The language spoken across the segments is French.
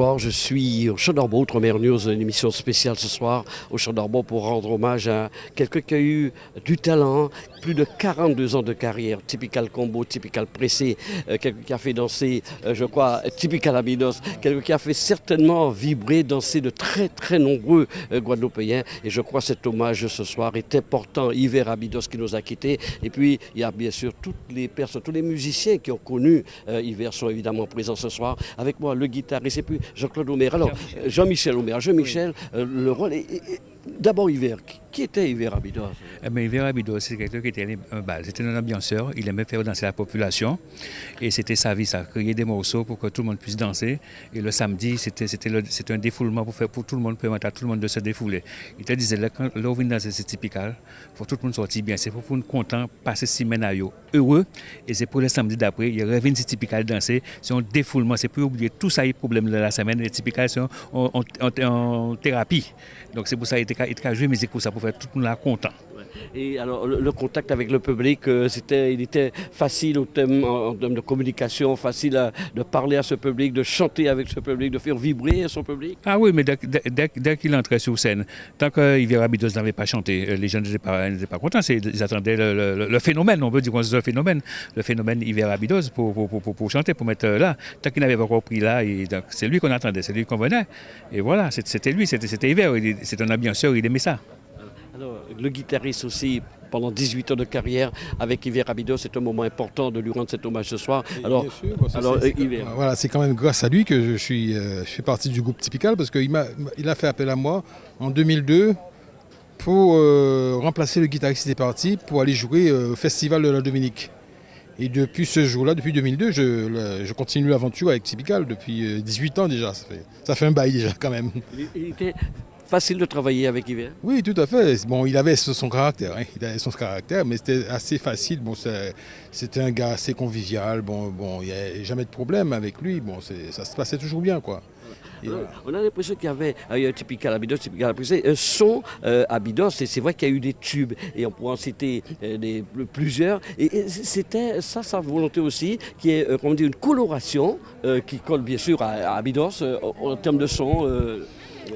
soir, je suis au Champ d'Ormeau, Outre-mer News, une émission spéciale ce soir au Champ d'Ormeau pour rendre hommage à quelqu'un qui a eu du talent, plus de 42 ans de carrière, Typical Combo, Typical Pressé, quelqu'un qui a fait danser, je crois, Typical Abydos, quelqu'un qui a fait certainement vibrer, danser de très nombreux Guadeloupéens. Et je crois que cet hommage ce soir est important. Hiver Abydos qui nous a quittés. Et puis, il y a bien sûr toutes les personnes, tous les musiciens qui ont connu Hiver sont évidemment présents ce soir. Avec moi, le guitariste et puis Jean-Claude Omer. Alors, Jean-Michel Omer. Jean-Michel, le rôle est... D'abord, Hiver. Qui était Hiver Abydos? Hiver Abydos, c'est quelqu'un qui était un bal. C'était un ambianceur. Il aimait faire danser la population. Et c'était sa vie, ça. Créer des morceaux pour que tout le monde puisse danser. Et le samedi, c'était un défoulement pour tout le monde, permettre à tout le monde de se défouler. Il te disait, là, quand on vient danser, c'est typical. Il faut que tout le monde sortir bien. C'est pour nous content, passer 6 semaines à eux heureux. Et c'est pour le samedi d'après, il revient c'est typical danser. C'est un défoulement. C'est pour oublier tout ça, les problèmes de la semaine. Les typical sont en thérapie. Donc c'est pour ça qu'il a joué musique pour ça, pour faire tout le monde là content. Et alors le contact avec le public, il était facile en termes de communication, facile de parler à ce public, de chanter avec ce public, de faire vibrer son public. Ah oui, mais dès qu'il entrait sur scène, tant que Hiver Abydos n'avait pas chanté, les gens n'étaient pas contents. Ils attendaient le phénomène, on veut dire que c'est le phénomène Hiver Abydos pour chanter, pour mettre là. Tant qu'il n'avait pas encore pris là, c'est lui qu'on attendait, c'est lui qu'on venait. Et voilà, c'était lui, c'était Hiver, c'est un ambianceur, il aimait ça. Alors, le guitariste aussi, pendant 18 ans de carrière avec Hiver Abydos, c'est un moment important de lui rendre cet hommage ce soir. Alors, Hiver. Voilà, c'est quand même grâce à lui que je fais partie du groupe Typical, parce qu'il a fait appel à moi en 2002 pour remplacer le guitariste qui était parti pour aller jouer au Festival de la Dominique. Et depuis ce jour-là, depuis 2002, je continue l'aventure avec Typical depuis 18 ans déjà. Ça fait un bail déjà quand même. Il était facile de travailler avec Hiver? Oui, tout à fait. Bon, il avait son caractère, mais c'était assez facile. Bon, c'était un gars assez convivial. Bon, il n'y a jamais de problème avec lui. Bon, ça se passait toujours bien, quoi. On a l'impression qu'il y avait un Typical Abydos, un son Abydos, et c'est vrai qu'il y a eu des tubes, et on pourrait en citer plusieurs, et c'était ça sa volonté aussi, qui est une coloration qui colle bien sûr à Abydos en termes de son.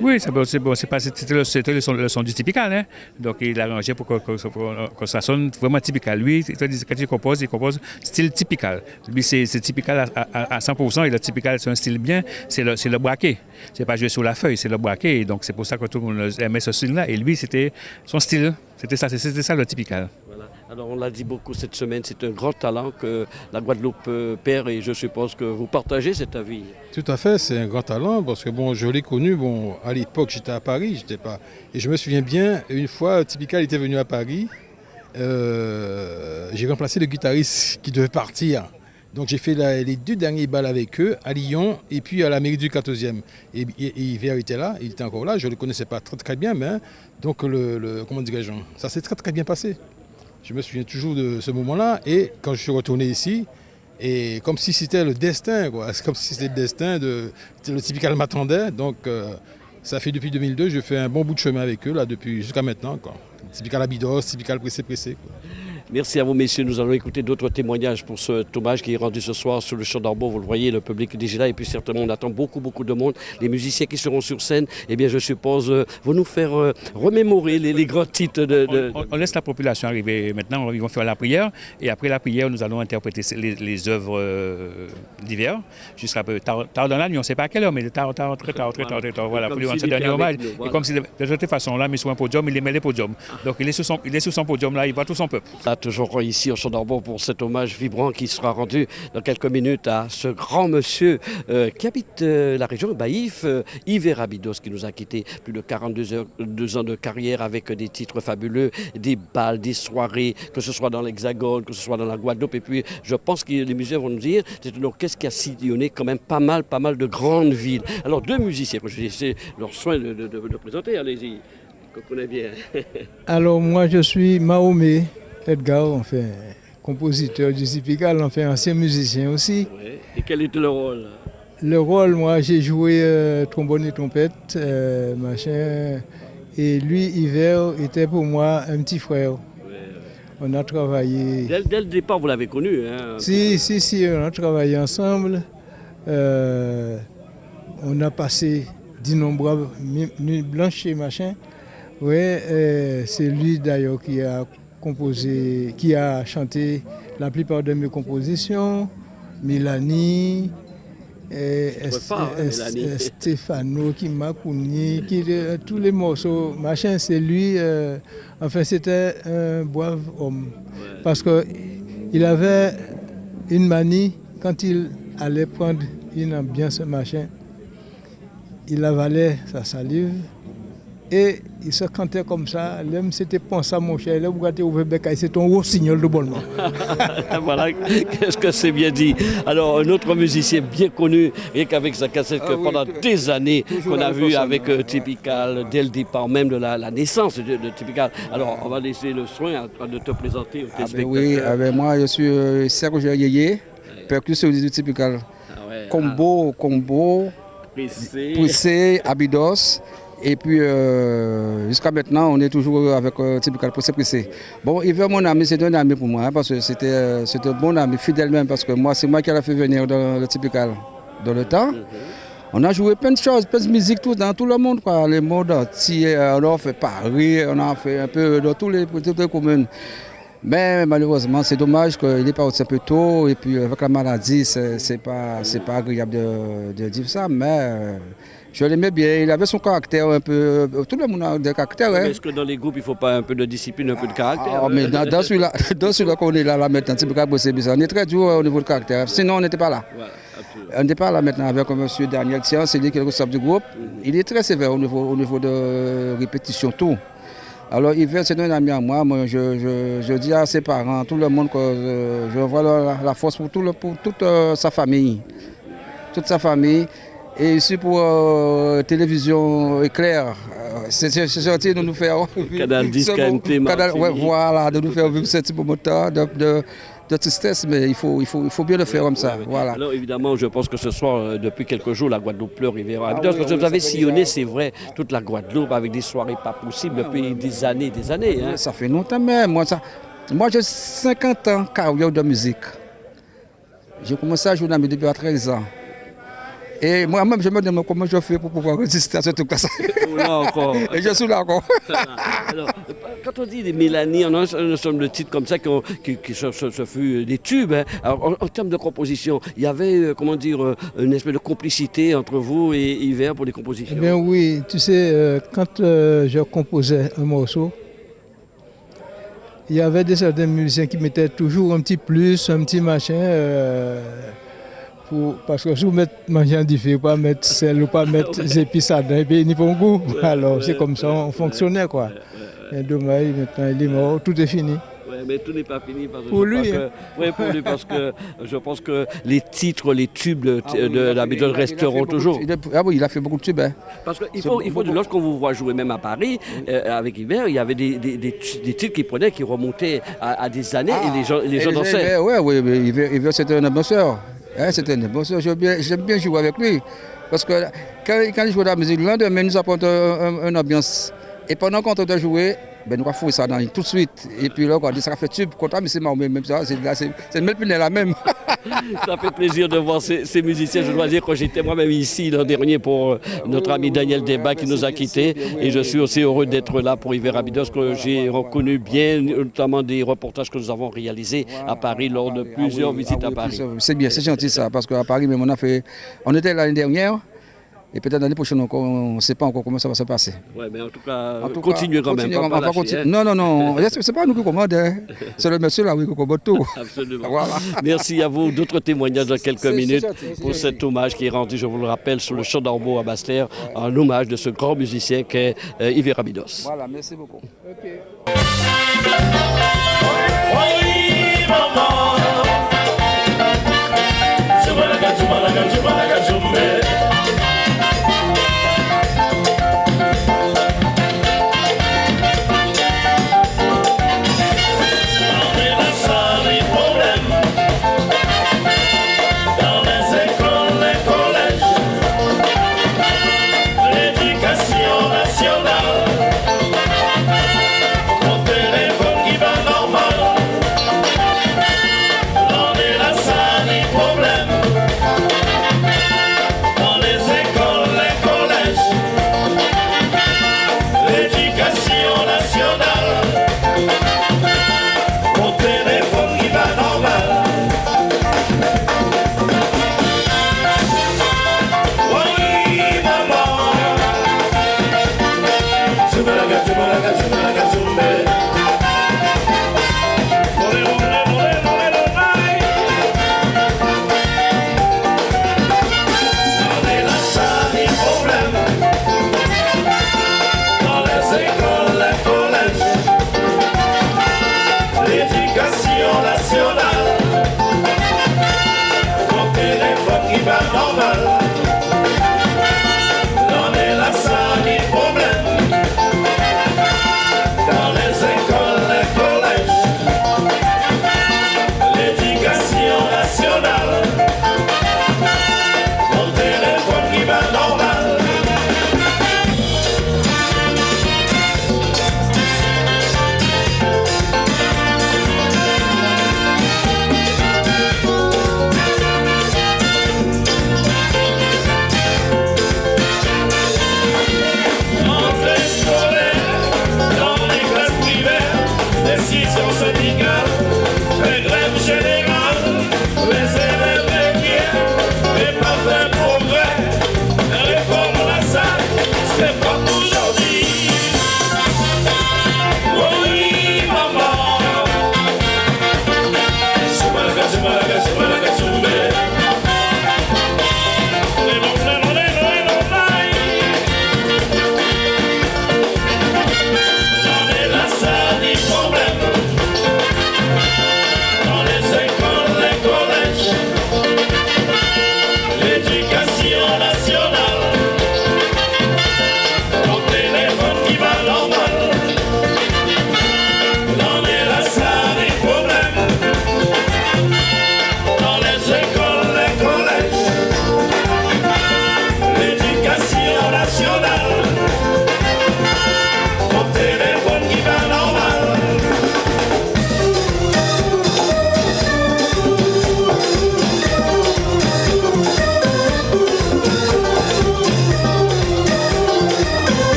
Oui, c'était le son du typical, hein? Donc il a arrangé pour que ça sonne vraiment typical. Lui, quand il compose style typical. Lui, c'est typical à 100%, et le typical, c'est un style bien, c'est le braqué. C'est pas jouer sur la feuille, c'est le braqué. Donc c'est pour ça que tout le monde aimait ce style-là. Et lui, c'était son style. C'était ça le typical. Voilà. Alors on l'a dit beaucoup cette semaine, c'est un grand talent que la Guadeloupe perd, et je suppose que vous partagez cet avis. Tout à fait, c'est un grand talent, parce que bon, je l'ai connu, bon, à l'époque j'étais à Paris, et je me souviens bien, une fois Typical était venu à Paris, j'ai remplacé le guitariste qui devait partir. Donc j'ai fait les 2 derniers balles avec eux, à Lyon et puis à la mairie du 14e. Et Hiver était là, il était encore là, je ne le connaissais pas très bien, mais donc comment dirais-je, ça s'est très bien passé. Je me souviens toujours de ce moment-là, et quand je suis retourné ici, et comme si c'était le destin, quoi. C'est comme si c'était le destin, le Typical m'attendait. Donc ça fait depuis 2002, je fais un bon bout de chemin avec eux, là, depuis jusqu'à maintenant, quoi. Typical Abydos, Typical Pressé, quoi. Merci à vous, messieurs. Nous allons écouter d'autres témoignages pour ce hommage qui est rendu ce soir sur le Champ d'Ormeau. Vous le voyez, le public est déjà là, et puis certainement on attend beaucoup de monde. Les musiciens qui seront sur scène, eh bien je suppose, vont nous faire remémorer les grands titres On laisse la population arriver maintenant, ils vont faire la prière, et après la prière, nous allons interpréter les œuvres d'Hiver, jusqu'à tard dans la nuit, on ne sait pas à quelle heure, mais très tard, voilà, pour lui rendre ce dernier hommage. Et comme si de toute façon, là, mais sur un podium, il aimait les podiums. Donc il est sur son podium, là, il voit tout son peuple. Toujours ici au Champ d'Ormeau pour cet hommage vibrant qui sera rendu dans quelques minutes à ce grand monsieur qui habite la région de Baïf, Hiver Abydos, qui nous a quittés. Plus de 42 ans de carrière avec des titres fabuleux, des balles, des soirées, que ce soit dans l'Hexagone, que ce soit dans la Guadeloupe. Et puis je pense que les musiciens vont nous dire, c'est un orchestre qui a sillonné quand même pas mal de grandes villes. Alors 2 musiciens, je vais laisser leur soin de présenter, allez-y, qu'on connaît bien. Alors moi je suis Mahomet Edgar, enfin, compositeur du Typical, enfin, ancien musicien aussi. Ouais. Et quel était le rôle? Le rôle, moi, j'ai joué trombone et trompette, machin. Et lui, Hiver, était pour moi un petit frère. Ouais. On a travaillé... Dès le départ, vous l'avez connu, hein? Si, on a travaillé ensemble. on a passé d'innombrables nuits blanches et machin. Ouais, c'est lui d'ailleurs qui a composé, qui a chanté la plupart de mes compositions, Mélanie, Stéphano, Kimakouni, tous les morceaux, machin, c'est lui. Enfin, c'était un brave homme. Parce qu'il avait une manie, quand il allait prendre une ambiance, machin, il avalait sa salive et il se cantait comme ça. L'homme c'était pensé, mon cher, l'homme quand il ouvert bec, c'est ton rossignol de bonnement. Voilà, qu'est-ce que c'est bien dit. Alors, un autre musicien bien connu, rien qu'avec sa cassette que pendant des années, qu'on a vu avec Typical, dès le départ même de la naissance de Typical. Alors, on va laisser le soin de te présenter aux téléspectateurs. Oui, avec moi, je suis Serge Yeye, percussionniste du Typical. Combo, Pressé, Abydos. Et puis jusqu'à maintenant, on est toujours avec Typical Pressé. Bon, Yver, mon ami, c'est un ami pour moi, parce que c'était un bon ami, fidèle même, parce que moi, c'est moi qui l'ai fait venir dans le Typical dans le temps. On a joué plein de choses, plein de musique dans tout le monde, quoi. Le monde entier, on a fait Paris, on a fait un peu dans toutes les communes. Mais malheureusement, c'est dommage qu'il est parti un peu tôt, et puis avec la maladie, c'est pas agréable de dire ça, mais je l'aimais bien, il avait son caractère un peu, tout le monde a des caractères. Hein. Est-ce que dans les groupes, il ne faut pas un peu de discipline, un peu de caractère? Mais dans celui-là qu'on est là maintenant, on est très dur au niveau de caractère, sinon on n'était pas là. Voilà, on n'était pas là maintenant avec M. Daniel Tian, c'est lui qui est le responsable du groupe. Il est très sévère au niveau de répétition, tout. Alors Yver, c'est un ami à moi, je dis à ses parents, tout le monde que je vois la force pour toute sa famille. Toute sa famille. Et ici pour télévision éclair, c'est gentil de nous faire Canal 10, KMT, voilà, de nous faire vivre ce petit moment de tristesse, mais il faut bien le faire comme ça. Voilà. Alors évidemment, je pense que ce soir, depuis quelques jours, la Guadeloupe pleure Yver. Parce que vous avez sillonné, c'est vrai, toute la Guadeloupe avec des soirées pas possibles depuis des années. Hein. Ça fait longtemps même. Moi j'ai 50 ans de carrière de musique. J'ai commencé à jouer dans la musique depuis 13 ans. Et moi-même, je me demande comment je fais pour pouvoir résister à ce truc-là. Là encore. Et je suis là encore. Alors, quand on dit des Mélanie, on a un ensemble de titres comme ça qui fut des tubes. Hein. Alors, en termes de composition, il y avait, une espèce de complicité entre vous et Yver pour les compositions? Eh bien oui, tu sais, quand je composais un morceau, il y avait certains musiciens qui mettaient toujours un petit plus, un petit machin. Parce que si vous mettez machin différent, pas mettre sel ou pas mettre des épices dedans, et puis il n'y a pas de goût. Alors c'est comme ça, on fonctionnait quoi. Et dommage, maintenant il est mort, tout est fini. Oui, mais tout n'est pas fini pour lui. Pour lui, parce que je pense que les titres, les tubes de la méthode resteront toujours. Oui, il a fait beaucoup de tubes. Hein. Parce qu'il faut lorsqu'on vous voit jouer même à Paris, avec Yver, il y avait des titres qui prenaient, qui remontaient à des années et les gens dansaient. Oui, Yver c'était un bosseur. C'était un bosseur, j'aime bien jouer avec lui. Parce que quand il joue de la musique, le lendemain, il nous apporte une ambiance. Et pendant qu'on doit jouer, nous allons fouiller ça tout de suite. Et puis là, ça fait tube, content, mais c'est marrant, même ça, c'est le même la même. Ça fait plaisir de voir ces musiciens. Je dois dire que j'étais moi-même ici l'an dernier pour notre ami Daniel Débat qui nous a quittés. Et je suis aussi heureux d'être là pour Yver Abydos, que j'ai reconnu bien, notamment des reportages que nous avons réalisés à Paris lors de plusieurs visites à Paris. C'est bien, c'est gentil ça, parce qu'à Paris, même on était l'année dernière. Et peut-être l'année prochaine encore, on ne sait pas encore comment ça va se passer. Oui, mais en tout cas, continuez quand même. Non. C'est pas nous qui commandons. C'est le monsieur là qui commande tout. Absolument. Voilà. Merci à vous. D'autres témoignages dans quelques minutes pour cet hommage qui est rendu, je vous le rappelle, sur le Champ d'Ormeau à Basse-Terre, en hommage de ce grand musicien qu'est Yver Abydos. Voilà, merci beaucoup. Okay. Mon téléphone qui va nationale. Mon téléphone qui va normal. L'on est là sans ni problème. Dans les écoles, les collèges, l'éducation nationale. Mon téléphone qui va normal.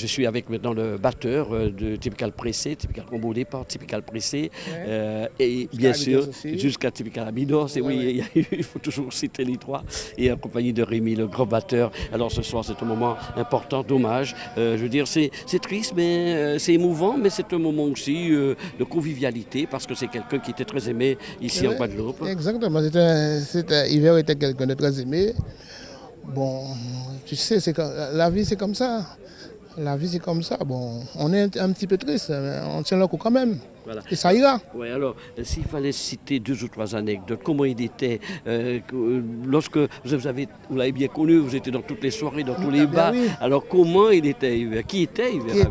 suis avec maintenant le batteur de Typical Pressé, Typical Combo au départ, Typical Pressé, et bien sûr jusqu'à Typical Abydos. Et oui, il faut toujours citer les trois, et en compagnie de Rémi, le grand batteur. Alors ce soir, c'est un moment important d'hommage. Je veux dire, c'est triste, mais c'est émouvant, mais c'est un moment aussi de convivialité, parce que c'est quelqu'un qui était très aimé ici en Guadeloupe. Exactement, Yver était quelqu'un de très aimé. Bon, tu sais, la vie c'est comme ça. La vie c'est comme ça. Bon, on est un petit peu triste, mais on tient le coup quand même. Voilà. Et ça ira. Oui, alors, s'il fallait citer 2 ou 3 anecdotes, comment il était lorsque vous l'avez bien connu, vous étiez dans toutes les soirées, dans tous les bars. Oui. Alors, comment il était, Yver? Qui était Yver?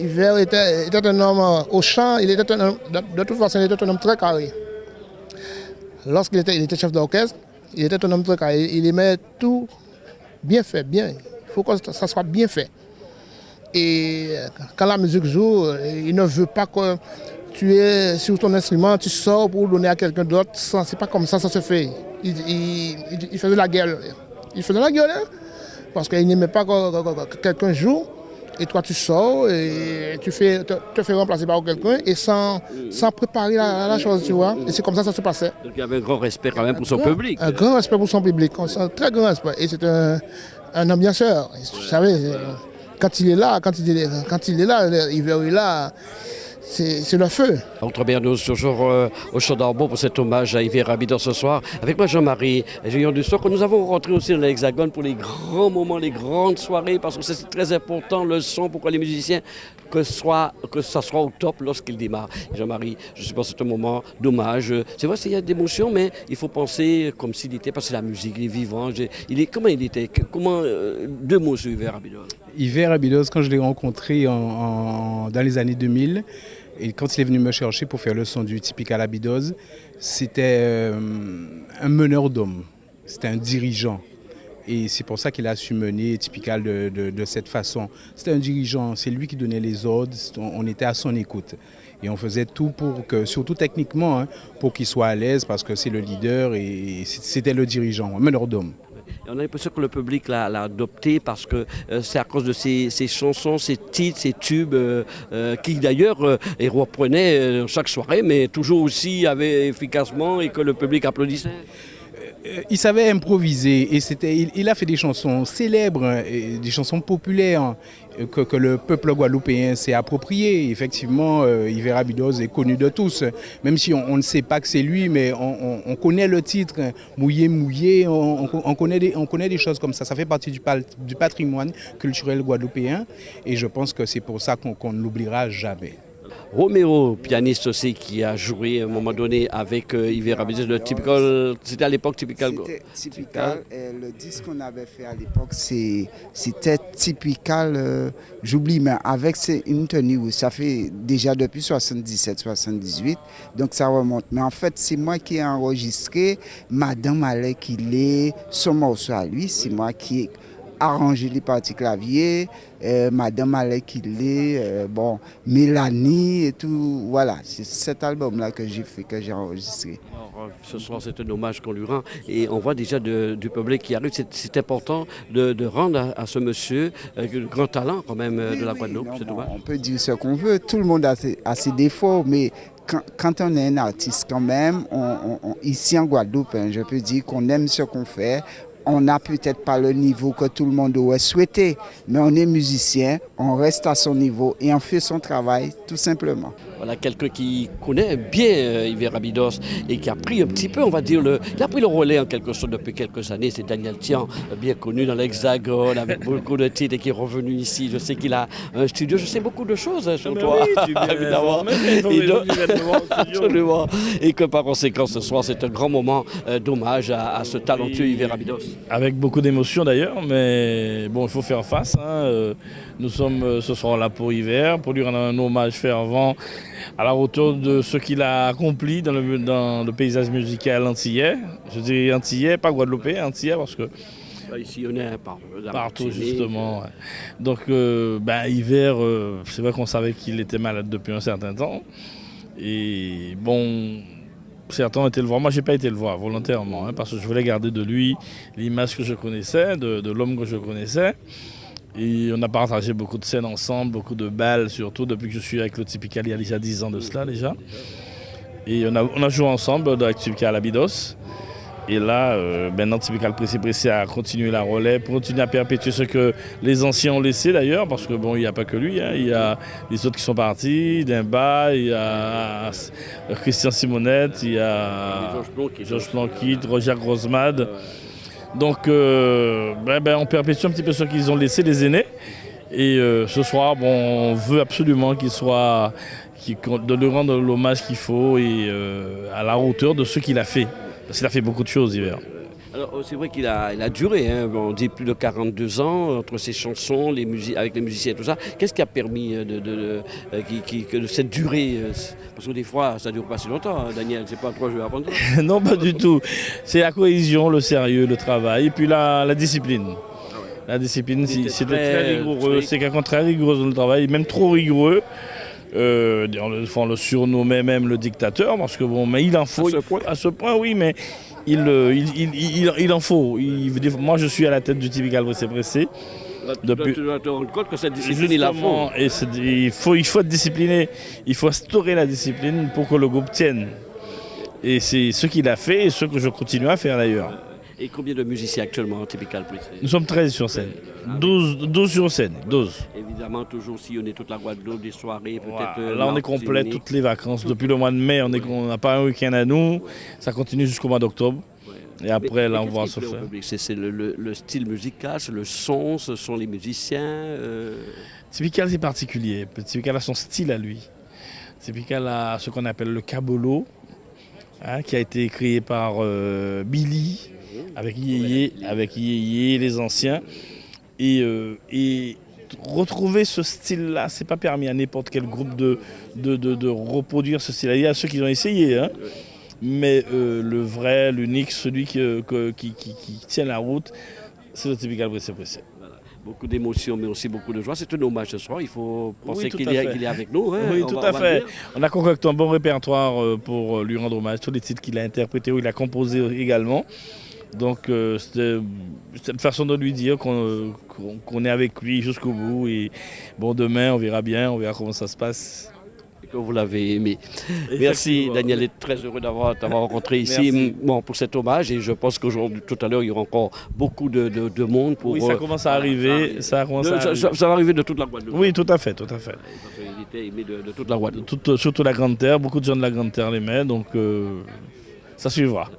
Yver était un homme au champ, de toute façon, il était un homme très carré. Lorsqu'il était chef d'orchestre, il était un homme très carré. Il aimait tout bien fait, bien. Il faut que ça soit bien fait. Et quand la musique joue, il ne veut pas que tu es sur ton instrument, tu sors pour donner à quelqu'un d'autre. C'est pas comme ça se fait. Il faisait la gueule. Il faisait la gueule, hein, parce qu'il n'aimait pas que quelqu'un joue. Et toi, tu sors et te fais remplacer par quelqu'un et sans préparer la chose, tu vois. Et c'est comme ça que ça se passait. Donc il y avait un grand respect quand même pour son public. Un grand respect pour son public, un très grand respect. Et c'est un ambianceur. Vous savez, quand il est là, Yver est là, c'est le feu. Entre Bernos, toujours au Chant d'Arbo pour cet hommage à Yver Abydos ce soir. Avec moi Jean-Marie, Julien Dussault, que nous avons rentré aussi dans l'Hexagone pour les grands moments, les grandes soirées, parce que c'est très important, le son, pourquoi les musiciens, que ça soit au top lorsqu'ils démarrent. Jean-Marie, je suppose que c'est un moment d'hommage. C'est vrai, il y a d'émotions, mais il faut penser comme s'il était, parce que c'est la musique, il est vivant. Comment il était? 2 mots sur Yver Abydos. Yver Abydos, quand je l'ai rencontré dans les années 2000, et quand il est venu me chercher pour faire le son du Typical Abydos, c'était un meneur d'hommes, c'était un dirigeant. Et c'est pour ça qu'il a su mener Typical de cette façon. C'était un dirigeant, c'est lui qui donnait les ordres, on était à son écoute. Et on faisait tout pour que, surtout techniquement, hein, pour qu'il soit à l'aise, parce que c'est le leader et c'était le dirigeant, un meneur d'hommes. On a l'impression que le public l'a adopté parce que c'est à cause de ses chansons, ses titres, ses tubes, qui d'ailleurs reprenaient chaque soirée, mais toujours aussi efficacement et que le public applaudissait. Il savait improviser et il a fait des chansons célèbres, des chansons populaires que le peuple guadeloupéen s'est approprié. Effectivement, Yver Abydos est connu de tous, même si on ne sait pas que c'est lui, mais on connaît le titre, Mouillé, mouillé, on connaît des choses comme ça. Ça fait partie du patrimoine culturel guadeloupéen et je pense que c'est pour ça qu'on ne l'oubliera jamais. Roméo, pianiste aussi, qui a joué à un moment donné avec Yver Abydos, le Typical, c'était à l'époque Typical. C'était Typical, le disque qu'on avait fait à l'époque, c'était Typical, j'oublie, mais avec une tenue où ça fait déjà depuis 77-78, donc ça remonte. Mais en fait, c'est moi qui ai enregistré Madame Allais qu'il est, son morceau à lui, c'est moi qui ai arrangé les parties clavier, Madame Allais qu'il est, bon, Mélanie et tout, voilà, c'est cet album-là que j'ai fait, que j'ai enregistré. Alors, ce soir, c'est un hommage qu'on lui rend et on voit déjà du public qui arrive. C'est important de rendre à ce monsieur le grand talent quand même de la Guadeloupe. On peut dire ce qu'on veut, tout le monde a ses défauts, mais quand on est un artiste quand même, ici en Guadeloupe, hein, je peux dire qu'on aime ce qu'on fait. On n'a peut-être pas le niveau que tout le monde aurait souhaité, mais on est musicien, on reste à son niveau et on fait son travail tout simplement. Voilà quelqu'un qui connaît bien Yver Abydos et qui a pris un petit peu, on va dire, il a pris le relais en quelque sorte depuis quelques années. C'est Daniel Tian, bien connu dans l'Hexagone, avec beaucoup de titres et qui est revenu ici. Je sais qu'il a un studio, je sais beaucoup de choses sur toi, oui, évidemment. Absolument. Et que par conséquent, ce soir, c'est un grand moment d'hommage à ce talentueux Yver Abydos. Avec beaucoup d'émotion d'ailleurs, mais bon, il faut faire face. Hein. Nous sommes ce soir là pour Yver, pour lui rendre un hommage fervent à la hauteur de ce qu'il a accompli dans le paysage musical antillais. Je dis antillais, pas guadeloupéen, antillais parce que ici on est partout justement. Ouais. Donc Yver, c'est vrai qu'on savait qu'il était malade depuis un certain temps. Et bon, certains ont été le voir. Moi, je n'ai pas été le voir volontairement, hein, parce que je voulais garder de lui l'image que je connaissais, de l'homme que je connaissais. Et on a partagé beaucoup de scènes ensemble, beaucoup de balles, surtout depuis que je suis avec le Typical il y a déjà 10 ans de cela déjà. Et on a joué ensemble avec Typical Abydos. Et là, maintenant Typical Pressé a continué la relève, continue à perpétuer ce que les anciens ont laissé d'ailleurs, parce que bon, il n'y a pas que lui, hein, il y a les autres qui sont partis, Dimba, il y a Christian Simonette, il y a Georges Blanquit, Roger Grosmad. Donc on perpétue un petit peu ce qu'ils ont laissé, les aînés. Et ce soir, bon, on veut absolument de lui rendre l'hommage qu'il faut et à la hauteur de ce qu'il a fait. Parce qu'il a fait beaucoup de choses, Hiver. Alors, c'est vrai qu'il a duré, hein, on dit plus de 42 ans, entre ses chansons, avec les musiciens et tout ça. Qu'est-ce qui a permis que cette durée parce que des fois, ça ne dure pas si longtemps, hein, Daniel, c'est pas 3 jours à apprendre. Non, pas du tout. C'est la cohésion, le sérieux, le travail, et puis la discipline. La discipline, c'était très rigoureux. C'est quelqu'un très rigoureux dans le travail, même trop rigoureux. On le surnommait même le dictateur, parce que bon, mais il en faut. À ce point, oui, mais il en faut. Moi, je suis à la tête du Typical Pressé. Tu dois te rendre compte que cette discipline, il la faut. Et il faut être discipliné. Il faut instaurer la discipline pour que le groupe tienne. Et c'est ce qu'il a fait et ce que je continue à faire d'ailleurs. Et combien de musiciens actuellement Typical Pressé? Nous sommes 13 sur scène. 12 sur scène. 12. Évidemment, toujours sillonner toute la Guadeloupe, des soirées, peut-être. Là, on est complet toutes les vacances. Depuis le mois de mai, on n'a pas un week-end à nous. Ça continue jusqu'au mois d'octobre. Et après, là, on va se faire. C'est le style musical, c'est le son, ce sont les musiciens. Typical, c'est particulier. Typical a son style à lui. Typical a ce qu'on appelle le cabolo, hein, qui a été créé par Billy, avec Yéyé, les anciens. Et retrouver ce style-là, c'est pas permis à n'importe quel groupe de reproduire ce style-là. Il y a ceux qui ont essayé, hein. Mais le vrai, l'unique, celui qui tient la route, c'est le Typical Pressé. Voilà. Beaucoup d'émotions, mais aussi beaucoup de joie. C'est un hommage ce soir. Il faut penser Oui, qu'il est avec nous. Hein. Oui, tout à fait. On a concocté un bon répertoire pour lui rendre hommage. Tous les titres qu'il a interprétés ou il a composés également. Donc c'était une façon de lui dire qu'on est avec lui jusqu'au bout. Et bon, demain, on verra bien, on verra comment ça se passe. Que vous l'avez aimé. Merci Daniel, est très heureux t'avoir rencontré ici pour cet hommage et je pense qu'aujourd'hui, tout à l'heure, il y aura encore beaucoup de monde pour... Oui, ça commence à arriver. Ça va arriver de toute la Guadeloupe. Oui, tout à fait. Il était aimé de toute la Guadeloupe. Surtout la Grande Terre, beaucoup de gens de la Grande Terre l'aimaient, donc ça suivra.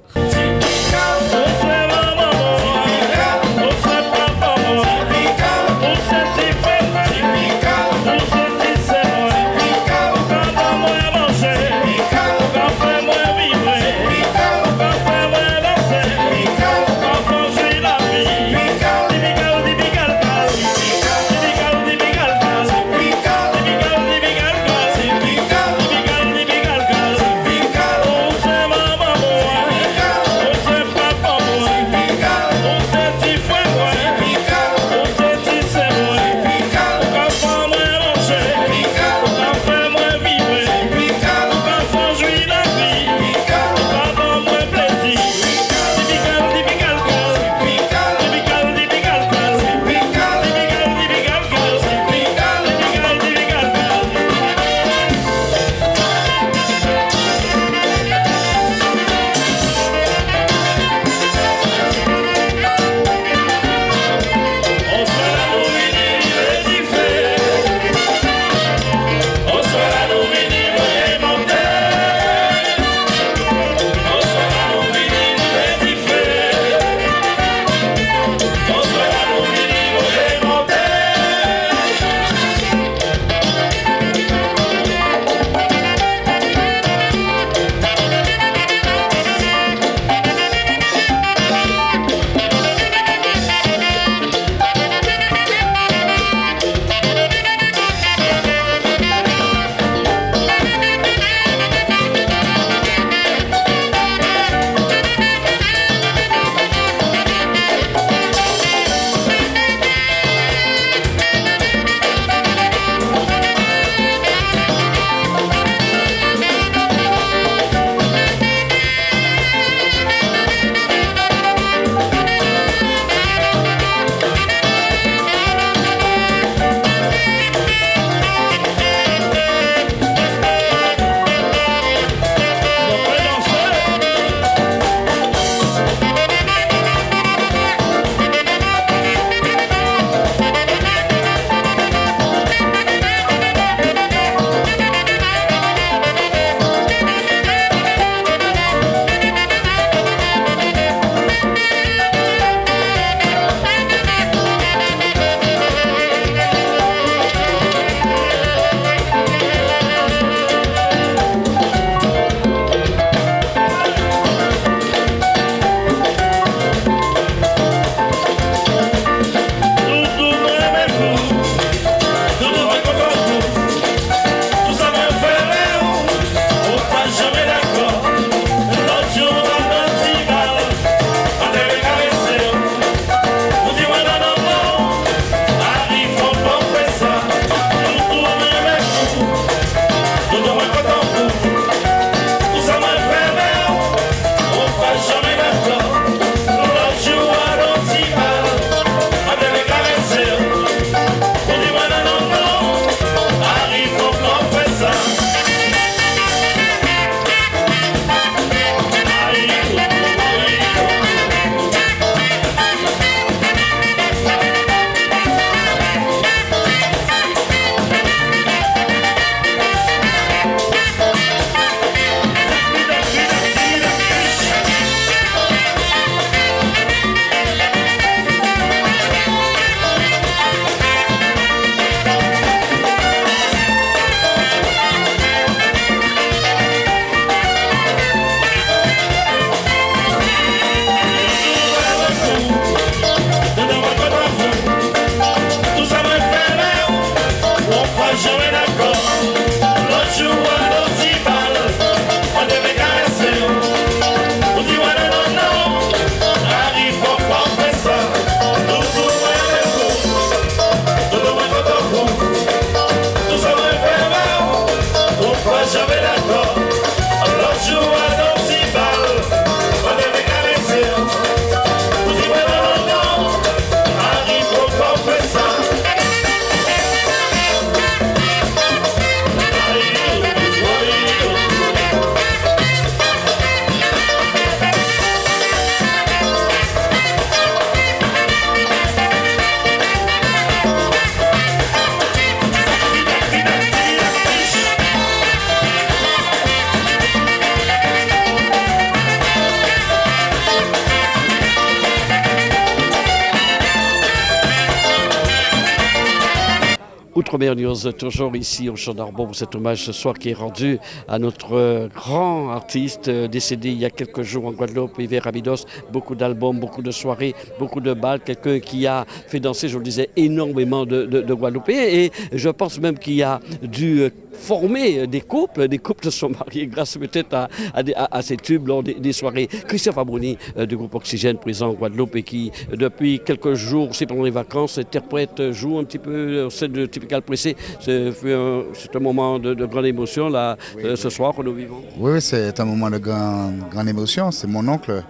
Outre-mer News, toujours ici au Champ d'Arbon pour cet hommage ce soir qui est rendu à notre grand artiste décédé il y a quelques jours en Guadeloupe, Yves Abydos. Beaucoup d'albums, beaucoup de soirées, beaucoup de balles. Quelqu'un qui a fait danser, je le disais, énormément de Guadeloupéens. Et je pense même qu'il a dû former des couples de sont mariés grâce peut-être à ces tubes lors des soirées. Christian Fabroni du groupe Oxygène, présent en Guadeloupe et qui, depuis quelques jours, aussi pendant les vacances, interprète, joue un petit peu au sein de Typical Pressé. C'est un moment de grande émotion là, ce soir que nous vivons. Oui, c'est un moment de grande émotion. C'est mon oncle,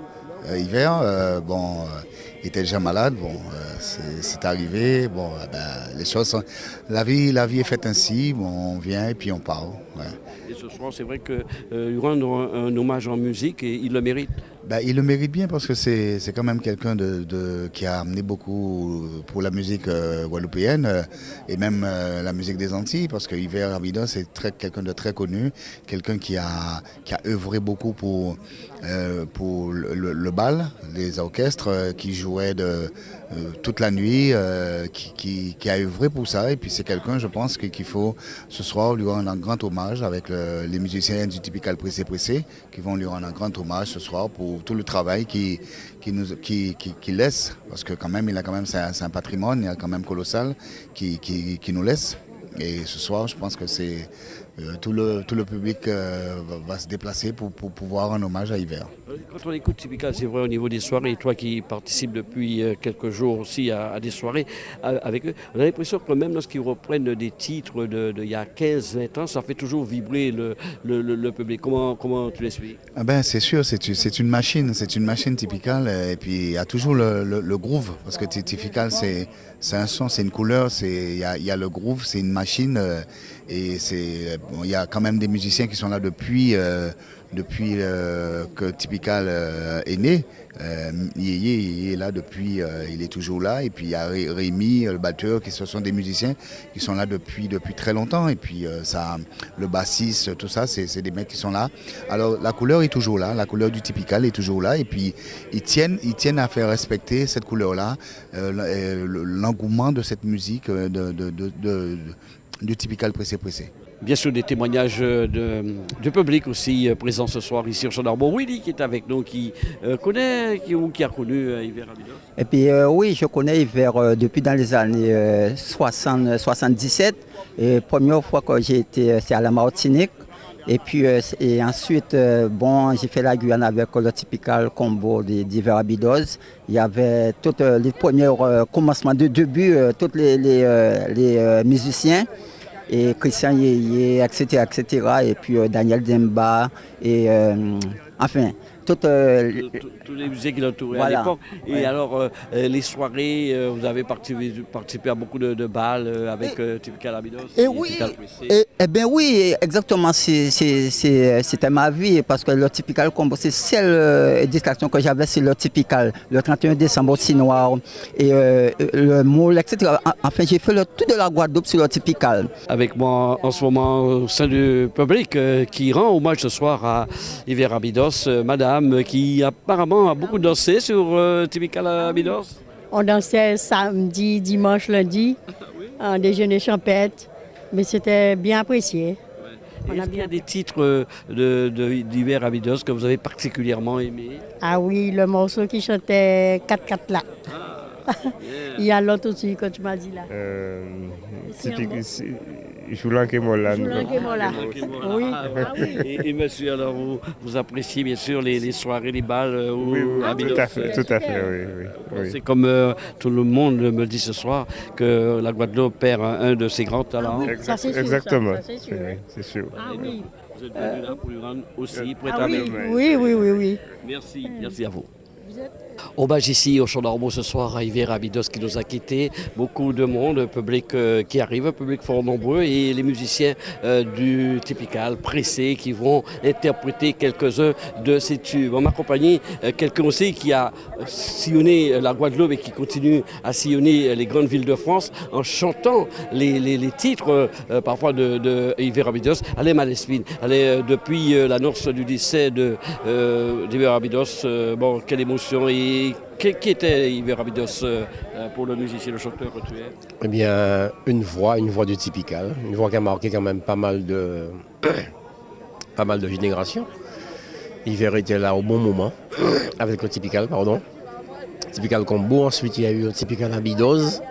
Yves. Il était déjà malade. C'est arrivé. Les choses sont... La vie est faite ainsi. On vient et puis on part. Ouais. Et ce soir, c'est vrai que lui rendre un hommage en musique, et il le mérite. Il le mérite bien parce que c'est quand même quelqu'un qui a amené beaucoup pour la musique guadeloupéenne et même la musique des Antilles, parce que Yves Abydos c'est quelqu'un de très connu, quelqu'un qui a œuvré beaucoup pour le bal, les orchestres qui jouaient toute la nuit, qui a œuvré pour ça. Et puis c'est quelqu'un, je pense, qu'il faut ce soir lui rendre un grand hommage avec les musiciens du Typical Pressé qui vont lui rendre un grand hommage ce soir pour tout le travail qu'il laisse, parce que quand même, c'est un patrimoine, il a quand même colossal qui nous laisse. Et ce soir, je pense que c'est tout le public va se déplacer pour pouvoir rendre hommage à Yves. Quand on écoute Typical, c'est vrai au niveau des soirées, toi qui participes depuis quelques jours aussi à des soirées avec eux, on a l'impression que même lorsqu'ils reprennent des titres d'il y a 15-20 ans, ça fait toujours vibrer le public. Comment tu l'expliques? C'est sûr, c'est une machine Typical, et puis il y a toujours le groove, parce que Typical c'est un son, c'est une couleur, il y a le groove, c'est une machine, et il y a quand même des musiciens qui sont là depuis que Typical est né. Yéyé est là depuis, il est toujours là. Et puis il y a Rémi, le batteur, ce sont des musiciens qui sont là depuis très longtemps. Et puis le bassiste, tout ça, c'est des mecs qui sont là. Alors la couleur est toujours là, la couleur du Typical est toujours là. Et puis ils tiennent à faire respecter cette couleur-là, l'engouement de cette musique du Typical Pressé. Bien sûr, des témoignages du public aussi présents ce soir ici au Champ d'Arbon. Willy qui est avec nous, qui connaît ou qui a connu Yves Abydos. Et puis oui, je connais Yves depuis dans les années 77. Et première fois que j'ai été, c'est à la Martinique. Et puis et ensuite, j'ai fait la Guyane avec le Typical combo d'Yves Abydos. Il y avait tous les premiers commencements de début, tous les musiciens. Et Christian Yéyé, etc. Et puis Daniel Demba, et enfin, tous les musiciens qui l'entouraient à l'époque. Et alors, les soirées, vous avez participé à beaucoup de balles avec Typical Abydos. Et oui, oui, exactement. C'était ma vie, parce que le Typical combo, c'est celle distraction que j'avais, c'est le Typical. Le 31 décembre, aussi noir, et le moule, etc. Enfin, j'ai fait le tout de la Guadeloupe sur le Typical. Avec moi en ce moment au sein du public qui rend hommage ce soir à Yves Abydos, madame qui apparemment a beaucoup dansé sur Typical Abydos. On dansait samedi, dimanche, lundi, en déjeuner champêtre, mais c'était bien apprécié. Ouais. Est-ce qu'il y a des titres d'Yves Abydos que vous avez particulièrement aimés? Ah oui, le morceau qui chantait 4-4 là. Il y a l'autre aussi que tu m'as dit là. Joulan Kemola. Oui. Et monsieur, alors vous appréciez bien sûr les soirées, les balles oui, Abydos. Tout à fait, oui. C'est comme tout le monde me dit ce soir que la Guadeloupe perd un de ses grands talents. Ah oui, ça c'est sûr. Exactement, ça, c'est sûr. C'est sûr. Ah oui. Vous êtes venu là pour lui rendre aussi, pour être ah, avec oui. Merci à vous. Hommage ici au Champ d'Arbon ce soir à Yves Abydos qui nous a quittés. Beaucoup de monde, public qui arrive, public fort nombreux, et les musiciens du Typical Pressé qui vont interpréter quelques-uns de ces tubes. On m'a accompagné quelqu'un aussi qui a sillonné la Guadeloupe et qui continue à sillonner les grandes villes de France en chantant les titres parfois de Yves Abydos. Allez Malespine, allez depuis l'annonce du décès d'Yves Abydos, quelle émotion. Et Et qui était Yves Abydos pour le musicien, le chanteur que tu es? Eh bien, une voix du typical. Une voix qui a marqué quand même pas mal de générations. Yves était là au bon moment, avec le typical, pardon. Typical combo, ensuite il y a eu le typical Abydos.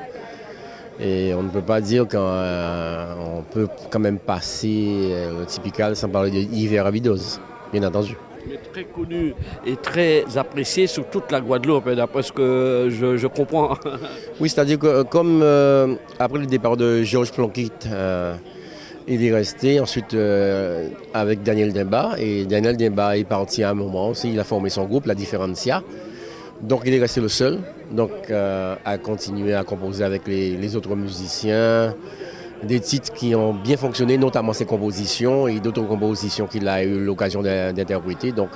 Et on ne peut pas dire qu'on peut quand même passer le typical sans parler de Yves Abydos, bien entendu. Il est très connu et très apprécié sur toute la Guadeloupe, d'après ce que je comprends. Oui, c'est-à-dire que comme après le départ de Georges Plonquette, il est resté ensuite avec Daniel Demba. Et Daniel Demba est parti à un moment aussi, il a formé son groupe, la Differencia. Donc il est resté le seul, donc à continuer à composer avec les autres musiciens. Des titres qui ont bien fonctionné, notamment ses compositions et d'autres compositions qu'il a eu l'occasion d'interpréter. Donc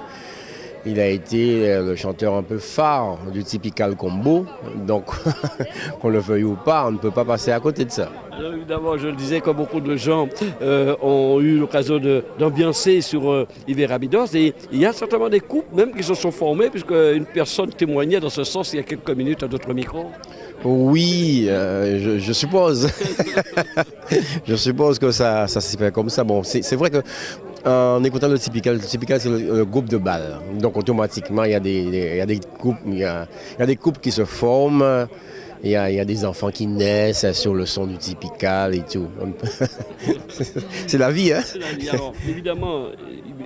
il a été le chanteur un peu phare du typical combo. Donc qu'on le veuille ou pas, on ne peut pas passer à côté de ça. Alors évidemment, je le disais, comme beaucoup de gens ont eu l'occasion d'ambiancer sur Yves Abydos. Et il y a certainement des couples même qui se sont formés, puisque une personne témoignait dans ce sens il y a quelques minutes à d'autres micros. Oui, je suppose. Je suppose que ça s'est fait comme ça. Bon, c'est vrai que en écoutant le typical c'est le groupe de bal. Donc automatiquement, il y a des couples qui se forment. Il y a des enfants qui naissent sur le son du typical et tout. C'est la vie, hein? C'est la vie. Alors, évidemment,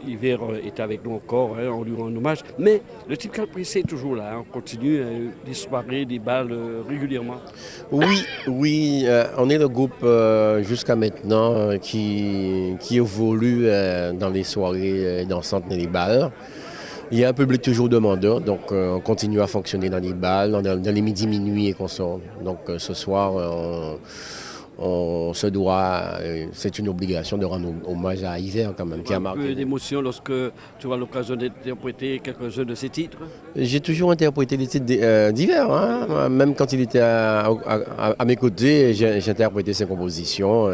Yves est avec nous encore, hein, on lui rend hommage. Mais le typical pressé est toujours là. On continue des soirées, des balles régulièrement. Oui, on est le groupe jusqu'à maintenant qui évolue dans les soirées dansantes et les balles. Il y a un public toujours demandeur, donc on continue à fonctionner dans les balles, dans les midi-minuit et consorts. Donc ce soir, on se doit, c'est une obligation de rendre hommage à Yves quand même, qui a marqué. Un peu d'émotion lorsque tu as l'occasion d'interpréter quelques-uns de ses titres? J'ai toujours interprété des titres d'Yves, hein. Même quand il était à mes côtés, j'ai interprété ses compositions,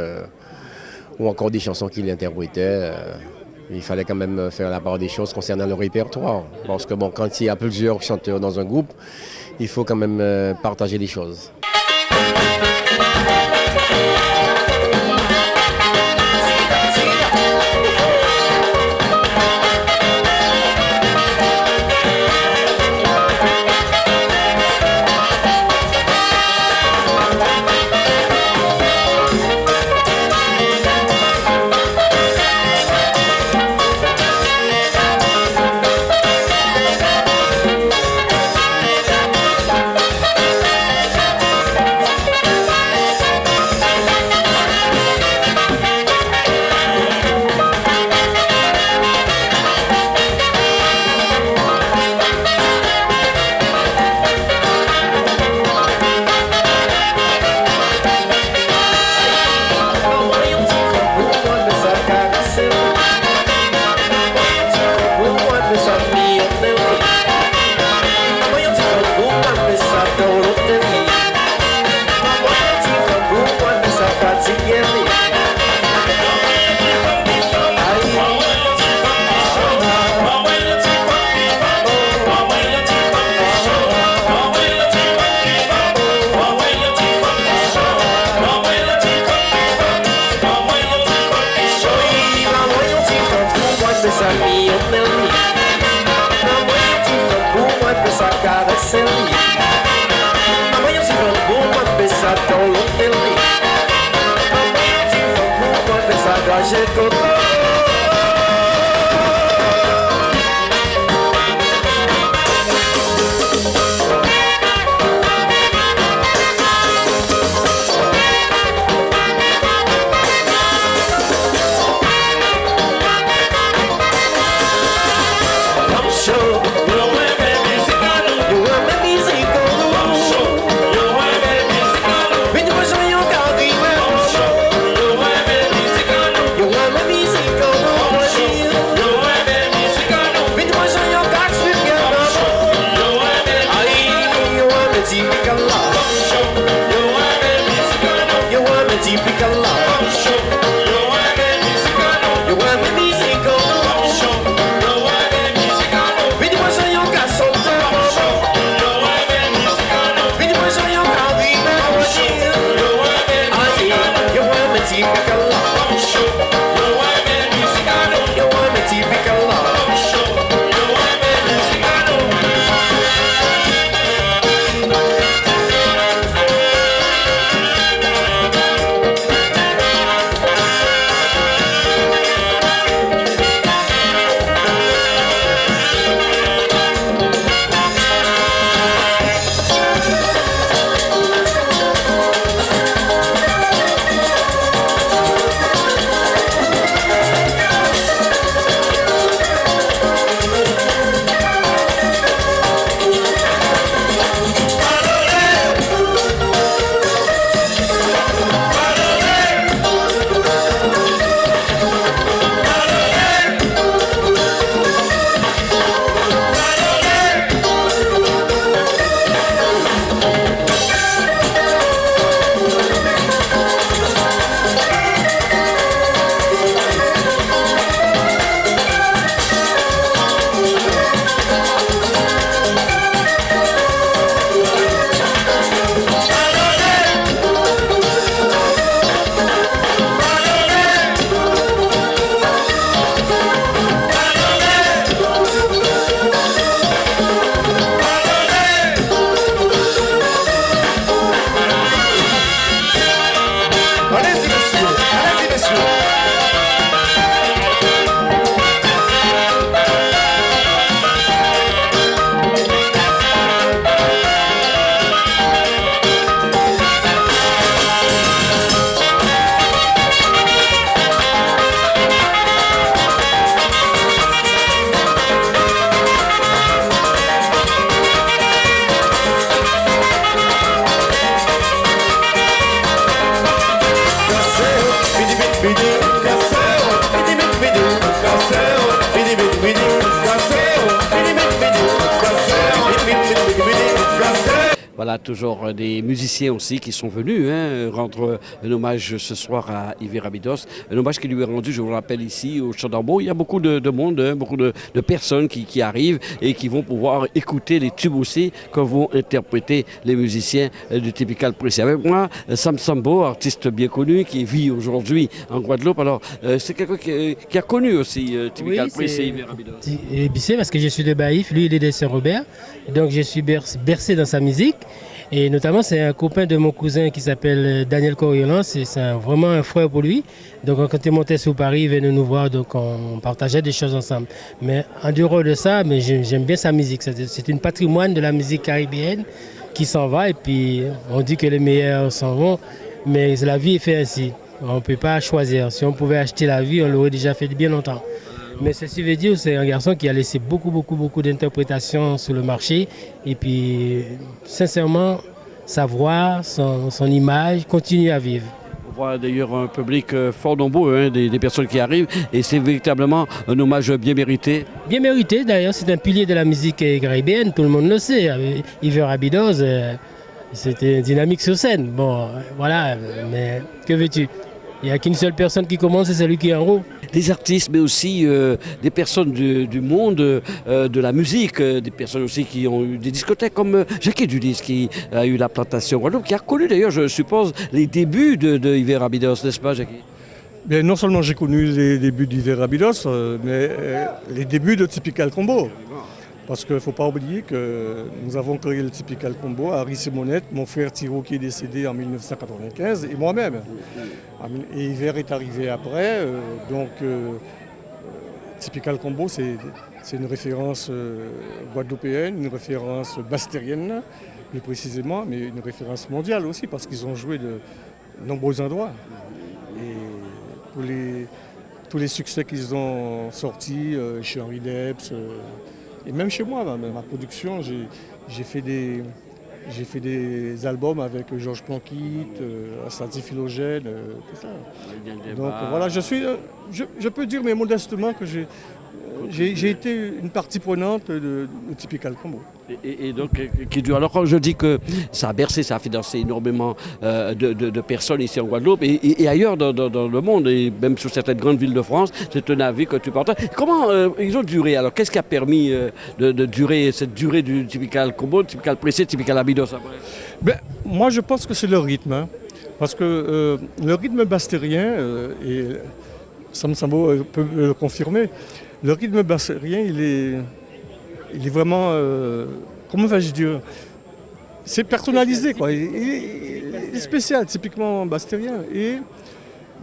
ou encore des chansons qu'il interprétait. Il fallait quand même faire la part des choses concernant le répertoire. Parce que bon, quand il y a plusieurs chanteurs dans un groupe, il faut quand même partager les choses. Voilà, toujours des musiciens aussi qui sont venus rendre un hommage ce soir à Yves Rabidos. Un hommage qui lui est rendu, je vous le rappelle, ici au Chant d'Arbeau. Il y a beaucoup de monde, beaucoup de personnes qui arrivent et qui vont pouvoir écouter les tubes aussi que vont interpréter les musiciens du Typical Pressé. Avec moi, Sam Sambo, artiste bien connu qui vit aujourd'hui en Guadeloupe. Alors, c'est quelqu'un qui a connu aussi Typical Pressé et Yves Rabidos. C'est parce que je suis de Baïf, lui il est de Saint-Robert. Donc je suis bercé dans sa musique. Et notamment, c'est un copain de mon cousin qui s'appelle Daniel Coriolan. C'est vraiment un frère pour lui. Donc, quand il montait sur Paris, il venait nous voir. Donc, on partageait des choses ensemble. Mais en dehors de ça, j'aime bien sa musique. C'est une patrimoine de la musique caribéenne qui s'en va. Et puis, on dit que les meilleurs s'en vont. Mais la vie est faite ainsi. On ne peut pas choisir. Si on pouvait acheter la vie, on l'aurait déjà fait bien longtemps. Mais ceci veut dire que c'est un garçon qui a laissé beaucoup d'interprétations sur le marché. Et puis, sincèrement, sa voix, son image continue à vivre. On voit d'ailleurs un public fort nombreux, des personnes qui arrivent. Et c'est véritablement un hommage bien mérité. Bien mérité, d'ailleurs, c'est un pilier de la musique caribéenne, tout le monde le sait. Yves Rabidos, c'était dynamique sur scène. Bon, voilà, mais que veux-tu? Il n'y a qu'une seule personne qui commence, c'est celui qui est en haut. Des artistes, mais aussi des personnes du monde de la musique, des personnes aussi qui ont eu des discothèques comme Jackie Dudis qui a eu la plantation Guadeloupe, qui a connu d'ailleurs, je suppose, les débuts de Yves Rabidos, n'est-ce pas, Jackie? Bien, non seulement j'ai connu les débuts d'Yves Rabidos, mais les débuts de Typical Combo. Parce qu'il ne faut pas oublier que nous avons créé le Typical Combo, Harry Simonette, mon frère Thiro qui est décédé en 1995 et moi-même. Et Yves est arrivé après, Typical Combo c'est une référence guadeloupéenne, une référence bastérienne plus précisément, mais une référence mondiale aussi parce qu'ils ont joué de nombreux endroits. Et pour tous les succès qu'ils ont sortis chez Henri Debs, et même chez moi, ma production, j'ai fait des albums avec Georges Planquit, Asadi Philogène, tout ça. Donc voilà, je peux dire mais modestement que j'ai été une partie prenante de Typical Combo. Et donc, alors quand je dis que ça a bercé, ça a fait danser énormément de personnes ici en Guadeloupe et ailleurs dans le monde, et même sur certaines grandes villes de France, c'est un avis que tu partages. Comment ils ont duré alors? Qu'est-ce qui a permis de durer, cette durée du Typical Combo, Typical Pressé, Typical Rabidos après? Ben, moi je pense que c'est le rythme, parce que le rythme bastérien, et Sam Sambo peut le confirmer, le rythme bastérien il est vraiment, comment vais-je dire, c'est personnalisé quoi, il est spécial, typiquement bastérien. Et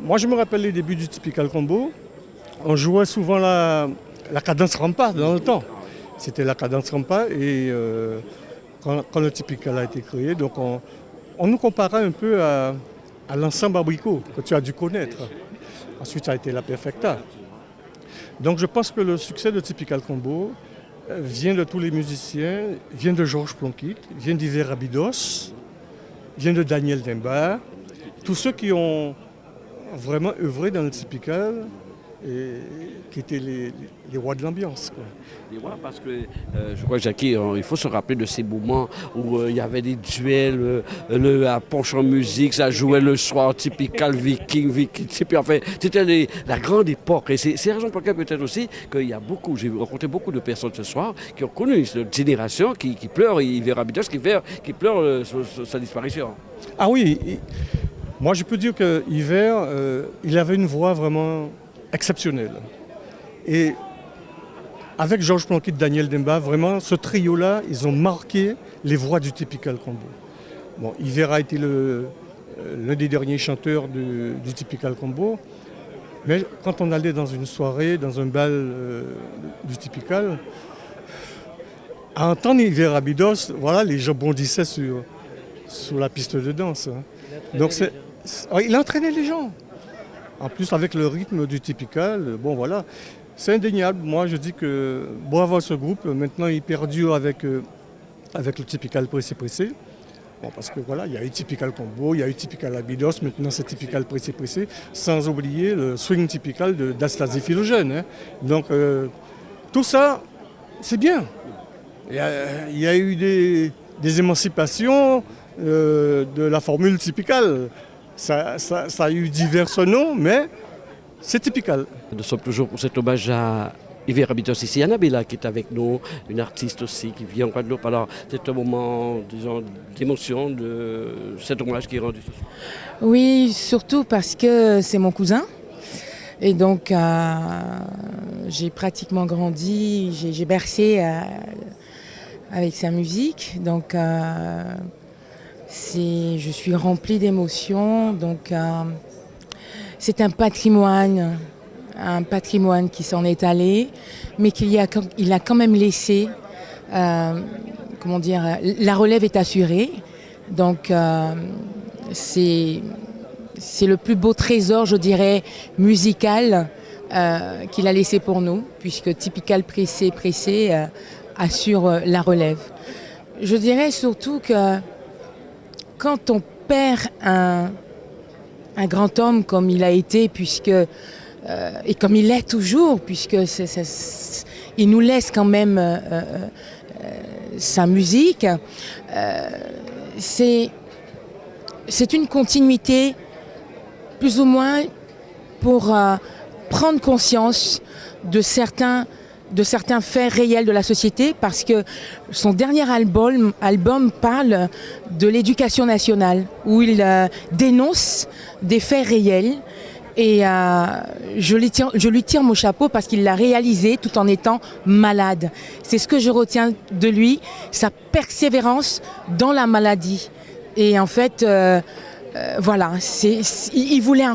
moi je me rappelle les débuts du Typical Combo, on jouait souvent la cadence rampa dans le temps. C'était la cadence rampa et quand le Typical a été créé, donc on nous comparait un peu à l'ensemble abricot que tu as dû connaître. Ensuite ça a été la Perfecta. Donc je pense que le succès de Typical Combo vient de tous les musiciens, vient de Georges Planquit, vient d'Yves Rabidos, vient de Daniel Demba, tous ceux qui ont vraiment œuvré dans le Typical et qui étaient les rois de l'ambiance. Les rois parce que je crois que Jackie, il faut se rappeler de ces moments où il y avait des duels, à penchant musique, ça jouait le soir, Typical Viking, enfin, c'était la grande époque. Et c'est la raison pour laquelle peut-être aussi qu'il y a beaucoup, j'ai rencontré beaucoup de personnes ce soir qui ont connu cette génération qui pleure, Yves Rabidos qui pleure sa disparition. Ah oui, moi je peux dire que Yves, il avait une voix vraiment exceptionnelle. Et avec Georges Planquit, Daniel Demba, vraiment, ce trio-là, ils ont marqué les voix du Typical Combo. Bon, Yves a été l'un des derniers chanteurs du Typical Combo, mais quand on allait dans une soirée, dans un bal du Typical, à entendre Yves Rabidos, voilà, les gens bondissaient sur la piste de danse. Donc il entraînait les gens. En plus, avec le rythme du Typical, bon voilà, c'est indéniable. Moi, je dis que bravo à ce groupe. Maintenant, il perdure avec le Typical Pressé. Bon, parce que voilà, il y a eu Typical Combo, il y a eu Typical Abydos, maintenant c'est Typical Pressé, sans oublier le swing typical d'Astasie Philogène. Hein. Donc tout ça, c'est bien. Il y a eu des émancipations de la formule typicale. Ça a eu divers noms, mais c'est typical. Nous sommes toujours pour cet hommage à Yves Abydos ici. Annabella qui est avec nous, une artiste aussi qui vient en Guadeloupe. Alors c'est un moment, disons, d'émotion de cet hommage qui est rendu. Oui, surtout parce que c'est mon cousin. Et donc j'ai pratiquement grandi, j'ai bercé avec sa musique. Donc je suis remplie d'émotions. Donc c'est un patrimoine qui s'en est allé, mais il a quand même laissé, comment dire, la relève est assurée. Donc c'est le plus beau trésor, je dirais, musical qu'il a laissé pour nous, puisque Typical Pressé assure la relève. Je dirais surtout que quand on perd un grand homme comme il a été, et comme il est toujours, puisque il nous laisse quand même sa musique, c'est une continuité plus ou moins pour prendre conscience de certains faits réels de la société, parce que son dernier album parle de l'éducation nationale, où il dénonce des faits réels. Et je lui tire mon chapeau parce qu'il l'a réalisé tout en étant malade. C'est ce que je retiens de lui, sa persévérance dans la maladie. Et en fait, voilà, il voulait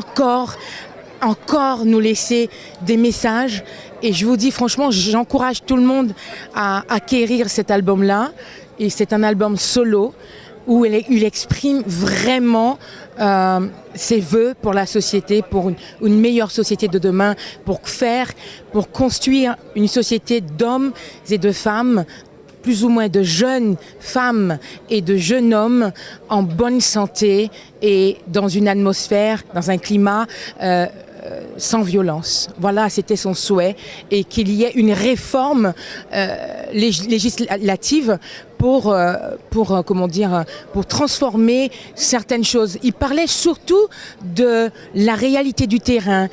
encore nous laisser des messages. Et je vous dis franchement, j'encourage tout le monde à acquérir cet album-là. Et c'est un album solo où il exprime vraiment ses vœux pour la société, pour une meilleure société de demain, pour construire une société d'hommes et de femmes, plus ou moins de jeunes femmes et de jeunes hommes en bonne santé et dans une atmosphère, dans un climat sans violence. Voilà, c'était son souhait, et qu'il y ait une réforme législative pour transformer certaines choses. Il parlait surtout de la réalité du terrain,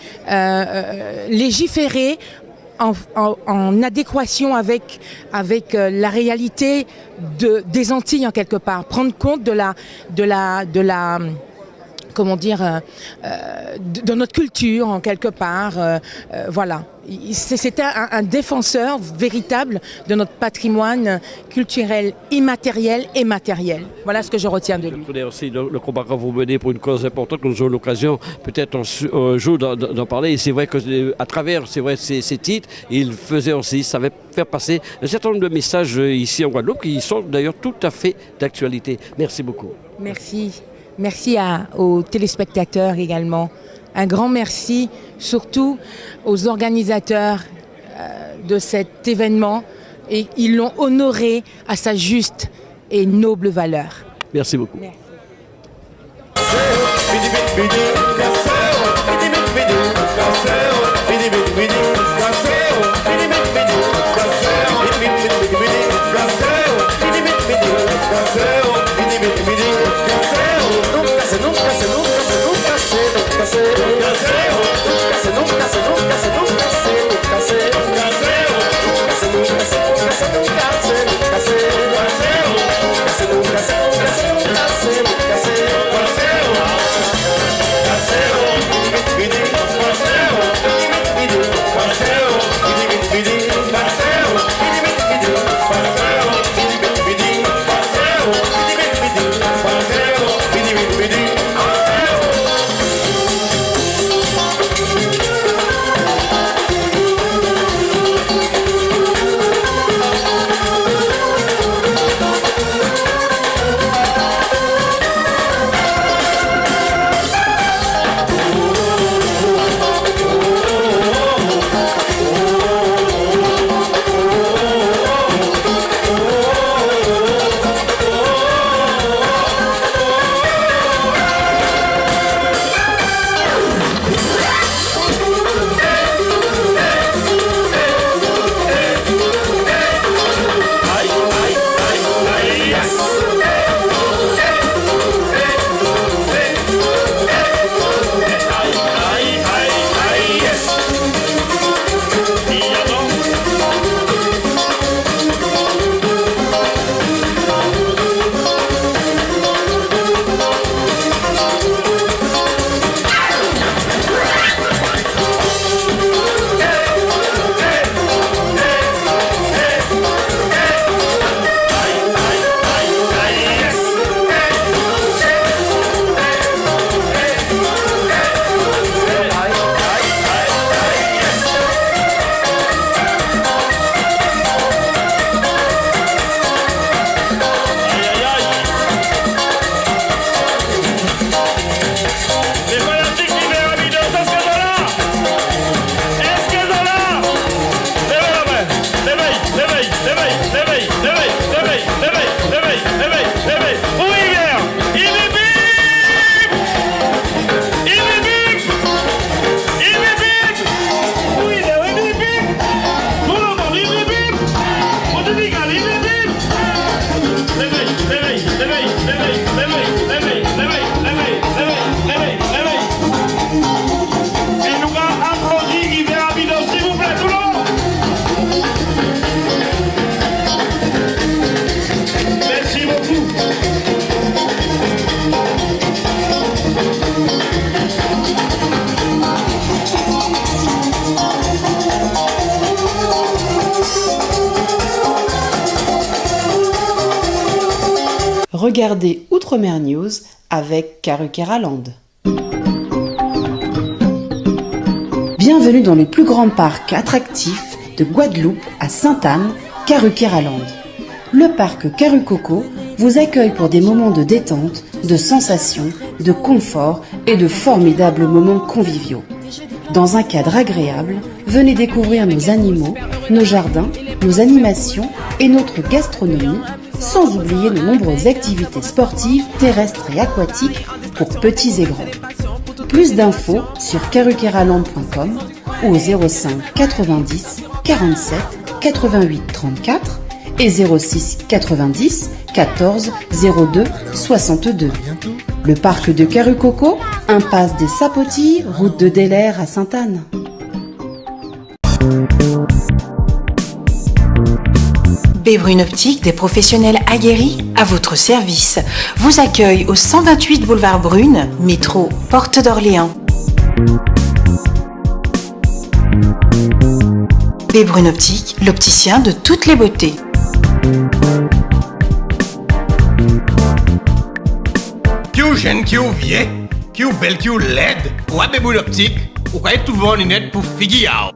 légiférer en adéquation avec la réalité des Antilles en quelque part, prendre compte de notre culture en quelque part, voilà. C'était un défenseur véritable de notre patrimoine culturel immatériel et matériel. Voilà ce que je retiens de lui. Je connais aussi le combat que vous menez pour une cause importante, que nous aurons l'occasion peut-être un jour d'en parler. Et c'est vrai qu'à travers ces titres, il faisait aussi, savait faire passer un certain nombre de messages ici en Guadeloupe qui sont d'ailleurs tout à fait d'actualité. Merci beaucoup. Merci. Merci aux téléspectateurs également. Un grand merci surtout aux organisateurs de cet événement, et ils l'ont honoré à sa juste et noble valeur. Merci beaucoup. Merci. Casero, Regardez Outre-mer News avec Karukeraland. Bienvenue dans le plus grand parc attractif de Guadeloupe à Sainte-Anne, Karukeraland. Le parc Karukoko vous accueille pour des moments de détente, de sensations, de confort et de formidables moments conviviaux. Dans un cadre agréable, venez découvrir nos animaux, nos jardins, nos animations et notre gastronomie, sans oublier nos nombreuses activités sportives, terrestres et aquatiques pour petits et grands. Plus d'infos sur karukeraland.com ou au 05 90 47 88 34 et 06 90 14 02 62. Le parc de Karukoko, impasse des Sapotis, route de Delair à Sainte-Anne. Bébrune Optique, des professionnels aguerris à votre service, vous accueille au 128 boulevard Brune, métro Porte d'Orléans. Bébrune Optique, l'opticien de toutes les beautés. Qui ou jeune, qui ou vieux, qui ou belle, qui ou laide, ou à Bébrune Optique, ou quoi tout le monde est net pour figurer.